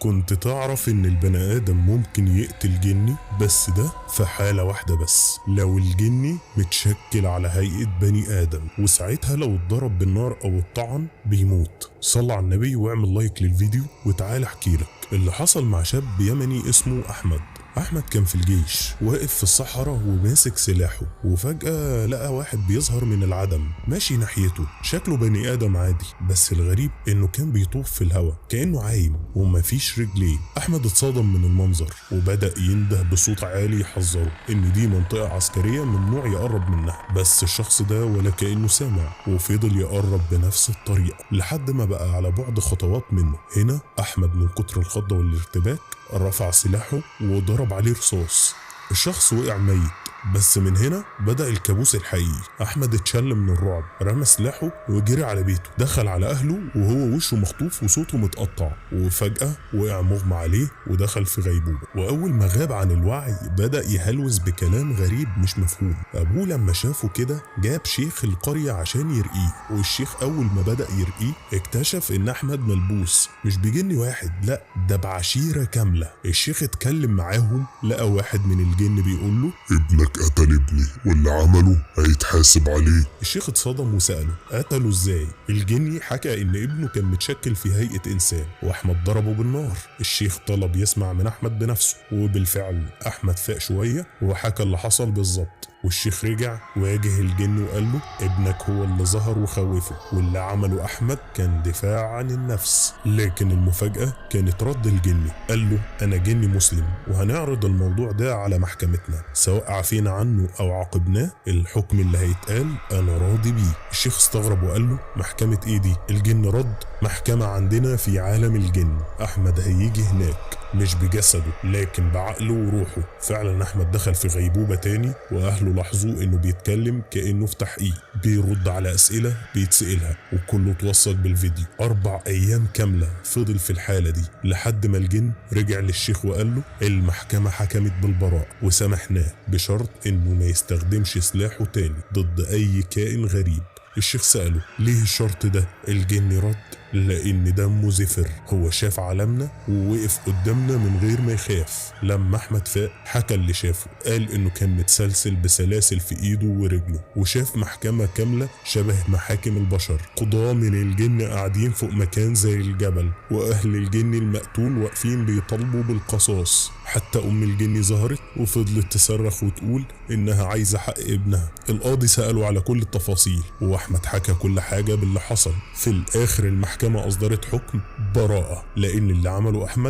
كنت تعرف ان البني ادم ممكن يقتل جني، بس ده في حالة واحدة بس، لو الجني متشكل على هيئة بني ادم، وساعتها لو اتضرب بالنار او الطعن بيموت. صل على النبي واعمل لايك للفيديو وتعال احكي لك اللي حصل مع شاب يمني اسمه احمد. احمد كان في الجيش واقف في الصحراء وماسك سلاحه، وفجأة لقى واحد بيظهر من العدم ماشي ناحيته، شكله بني ادم عادي، بس الغريب انه كان بيطوف في الهواء كأنه عايم ومفيش رجليه. احمد اتصدم من المنظر وبدأ ينده بصوت عالي يحذره ان دي منطقة عسكرية ممنوع يقرب منها، بس الشخص ده ولا كأنه سامع، وفضل يقرب بنفس الطريقة لحد ما بقى على بعد خطوات منه. هنا احمد من كتر الخضة والارتباك رفع سلاحه وضرب عليه رصاص، الشخص وقع ميت. بس من هنا بدأ الكابوس الحقيقي. احمد اتشل من الرعب، رمى سلاحه وجري على بيته، دخل على اهله وهو وشه مخطوف وصوته متقطع، وفجأة وقع مغمى عليه ودخل في غيبوبة. واول ما غاب عن الوعي بدأ يهلوس بكلام غريب مش مفهوم. ابوه لما شافه كده جاب شيخ القرية عشان يرقيه، والشيخ اول ما بدأ يرقيه اكتشف ان احمد ملبوس مش بجن واحد، لا ده بعشيرة كاملة. الشيخ اتكلم معاهم، لقى واحد من الجن بيقول له ابنك قتل ابني واللي عمله هيتحاسب عليه. الشيخ اتصدم وسأله قتله ازاي؟ الجني حكى ان ابنه كان متشكل في هيئة انسان واحمد ضربه بالنار. الشيخ طلب يسمع من احمد بنفسه، وبالفعل احمد فاق شوية وحكى اللي حصل بالظبط. والشيخ رجع واجه الجن وقال له ابنك هو اللي ظهر وخوفه، واللي عمله احمد كان دفاع عن النفس. لكن المفاجأة كانت رد الجني، قال له انا جني مسلم وهنعرض الموضوع ده على محكمتنا، سواء عفينا عنه او عاقبناه الحكم اللي هيتقال انا راضي بيه. الشيخ استغرب وقال له محكمة ايه دي؟ الجن رد محكمة عندنا في عالم الجن، احمد هيجي هناك مش بجسده لكن بعقله وروحه. فعلا احمد دخل في غيبوبة تاني، واهله لاحظوا انه بيتكلم كأنه في تحقيق، بيرد على اسئلة بيتسألها، وكله اتوثق بالفيديو. 4 ايام كاملة فضل في الحالة دي لحد ما الجن رجع للشيخ وقال له المحكمة حكمت بالبراء وسامحناه بشرط انه ما يستخدمش سلاحه تاني ضد اي كائن غريب. الشيخ سأله ليه الشرط ده؟ الجن رد لان دمه زفر، هو شاف عالمنا ووقف قدامنا من غير ما يخاف. لما احمد فاق حكى اللي شافه، قال انه كان متسلسل بسلاسل في ايده ورجله، وشاف محكمة كاملة شبه محاكم البشر، قضاة من الجن قاعدين فوق مكان زي الجبل، واهل الجن المقتول واقفين بيطالبوا بالقصاص. حتى ام الجن ظهرت وفضلت تصرخ وتقول انها عايزة حق ابنها. القاضي سأله على كل التفاصيل واحمد حكى كل حاجة باللي حصل. في الاخر المحكمة اصدرت حكم براءة، لان اللي عمله احمد